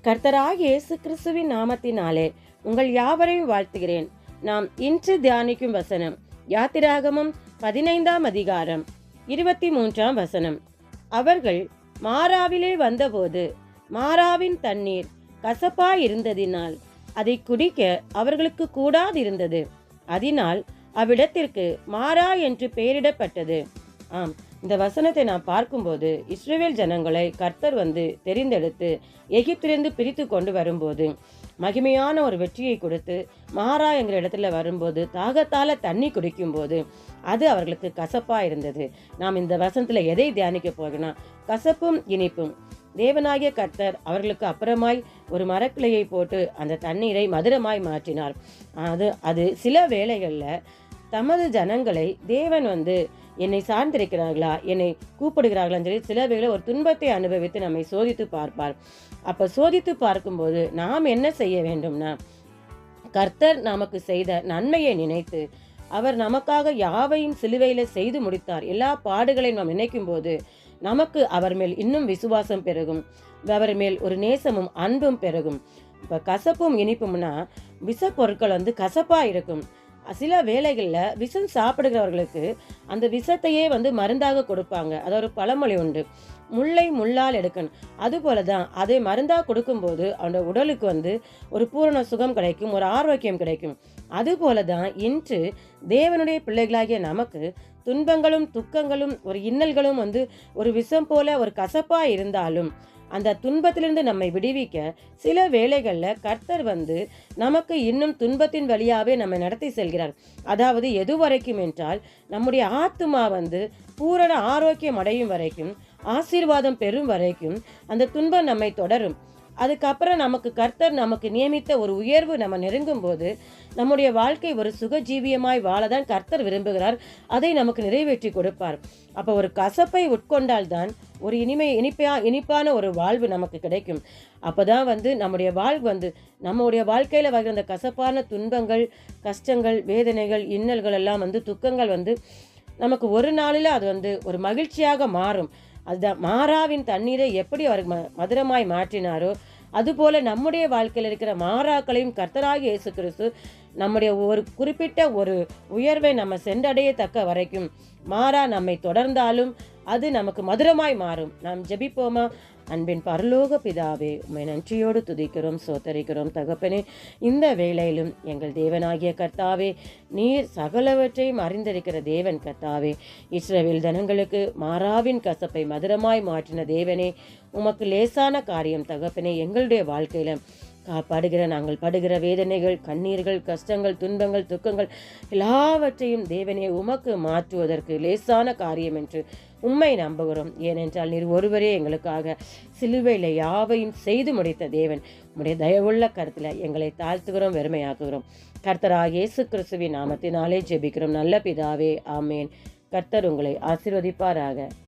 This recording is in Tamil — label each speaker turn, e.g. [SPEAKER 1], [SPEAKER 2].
[SPEAKER 1] கர்த்தராகிய இயேசு கிறிஸ்துவின் நாமத்தினாலே உங்கள் யாவரையும் வாழ்த்துகிறேன். நாம் இன்று தியானிக்கும் வசனம் யாத்திராகமம் 15ஆம் அதிகாரம் 23ஆம் வசனம். அவர்கள் மாராவிலே வந்தபோது மாராவின் தண்ணீர் கசப்பாயிருந்ததினால் அதை குடிக்க அவர்களுக்கு கூடாதிருந்தது. அதனால் அவ்விடத்திற்கு மாரா என்று பெயரிடப்பட்டது. ஆம், இந்த வசனத்தை நான் பார்க்கும்போது இஸ்ரவேல் ஜனங்களை கர்த்தர் தெரிந்தெடுத்து எகிப்திலிருந்து பிரித்து கொண்டு வரும்போது மகிமையான ஒரு வெற்றியை கொடுத்து மாரா என்கிற இடத்துல வரும்போது தாகத்தால தண்ணி குடிக்கும்போது அது அவர்களுக்கு கசப்பா இருந்தது. நாம் இந்த வசனத்துல எதை தியானிக்க போகிறோம்னா, கசப்பும் இனிப்பும். தேவனாகிய கர்த்தர் அவர்களுக்கு அப்புறமாய் ஒரு மரக்கிளையை போட்டு அந்த தண்ணீரை மதுரமாய் மாற்றினார். அது சில வேளைகளில் தமது ஜனங்களை தேவன் என்னை சார்ந்திருக்கிறார்களா, என்னை கூப்பிடுகிறார்களான்னு சொல்லி சில வேளை ஒரு துன்பத்தை அனுபவித்து நம்மை சோதித்து பார்ப்பார். அப்போ சோதித்து பார்க்கும்போது நாம் என்ன செய்ய வேண்டும்னா, கர்த்தர் நமக்கு செய்த நன்மையை நினைத்து அவர் நமக்காக யாவையும் சிலுவையில் செய்து முடித்தார். எல்லா பாடுகளையும் நாம் நினைக்கும் போது நமக்கு அவர் மேல் இன்னும் விசுவாசம் பெருகும், அவர் மேல் ஒரு நேசமும் அன்பும் பெருகும். இப்போ கசப்பும் இனிப்பும்னா விஷ பொருட்கள் கசப்பாக இருக்கும். சில வேளைகளில் விஷம் சாப்பிடுகிறவர்களுக்கு அந்த விஷத்தையே மருந்தாக கொடுப்பாங்க. அது ஒரு பழமொழி உண்டு, முல்லை முள்ளால் எடுக்கணும். அதுபோல தான் அதை மருந்தாக கொடுக்கும்போது அவனோட உடலுக்கு ஒரு பூரண சுகம் கிடைக்கும், ஒரு ஆரோக்கியம் கிடைக்கும். அதுபோல தான் இன்று தேவனுடைய பிள்ளைகளாகிய நமக்கு துன்பங்களும் துக்கங்களும் ஒரு இன்னல்களும் ஒரு விஷம் போல ஒரு கசப்பாக இருந்தாலும் அந்த துன்பத்திலிருந்து நம்மை விடுவிக்க சில வேளைகளில் கர்த்தர் நமக்கு இன்னும் துன்பத்தின் வழியாகவே நம்மை நடத்தி செல்கிறார். அதாவது எது வரைக்கும் என்றால், நம்முடைய ஆத்துமா பூரண ஆரோக்கியம் அடையும் வரைக்கும், ஆசீர்வாதம் பெறும் வரைக்கும் அந்த துன்பம் நம்மை தொடரும். அதுக்கப்புறம் கர்த்தர் நமக்கு நியமித்த ஒரு உயர்வு நம்ம நெருங்கும் போது நம்முடைய வாழ்க்கை ஒரு சுகஜீவியமாய் வாழதான் கர்த்தர் விரும்புகிறார். அதை நமக்கு நிறைவேற்றி கொடுப்பார். அப்போ ஒரு கசப்பை உட்கொண்டால்தான் ஒரு இனிப்பான ஒரு வாழ்வு நமக்கு கிடைக்கும். அப்போதான் நம்முடைய வாழ்வு நம்முடைய வாழ்க்கையில் வருகிற அந்த கசப்பான துன்பங்கள், கஷ்டங்கள், வேதனைகள், இன்னல்கள் எல்லாம் துக்கங்கள் நமக்கு ஒரு நாளில் அது ஒரு மகிழ்ச்சியாக மாறும். அதுதான் மாராவின் தண்ணீரை எப்படி அவர் மதுரமாய் மாற்றினாரோ அதுபோல நம்முடைய வாழ்க்கையில் இருக்கிற மாறாக்களையும் கர்த்தராகிய இயேசு கிறிஸ்து நம்முடைய ஒரு குறிப்பிட்ட ஒரு உயர்வை நம்ம சென்றடையத்தக்க வரைக்கும் மாறா நம்மை தொடர்ந்தாலும் அது நமக்கு மதுரமாய் மாறும். நாம் ஜெபிப்போமா? அன்பின் பரலோக பிதாவே, உம்மை நன்றியோடு துதிக்கிறோம், சோத்தரிக்கிறோம் தகப்பனே. இந்த வேளையிலும் எங்கள் தேவனாகிய கர்த்தாவே, நீர் சகலவற்றையும் அறிந்திருக்கிற தேவன் கர்த்தாவே. இஸ்ரவேல் ஜனங்களுக்கு மாறாவின் கசப்பை மதுரமாய் மாற்றின தேவனே, உமக்கு லேசான காரியம் தகப்பனே. எங்களுடைய வாழ்க்கையில நாங்கள் படுகிற வேதனைகள், கண்ணீர்கள், கஷ்டங்கள், துன்பங்கள், துக்கங்கள் எல்லாவற்றையும் தேவனே உமக்கு மாற்றுவதற்கு லேசான காரியம் என்று உம்மை நம்புகிறோம். ஏனென்றால் நீர் ஒருவரே எங்களுக்காக சிலுவையில் யாவையும் செய்து முடித்த தேவன். உம்முடைய தயவுள்ள கருத்தில் எங்களை தாழ்த்துகிறோம், வெறுமையாக்குகிறோம். கர்த்தராகிய இயேசு கிறிஸ்துவின் நாமத்தினாலே ஜெபிக்கிறோம் நல்ல பிதாவே, ஆமேன். கர்த்தர் உங்களை ஆசீர்வதிப்பாராக.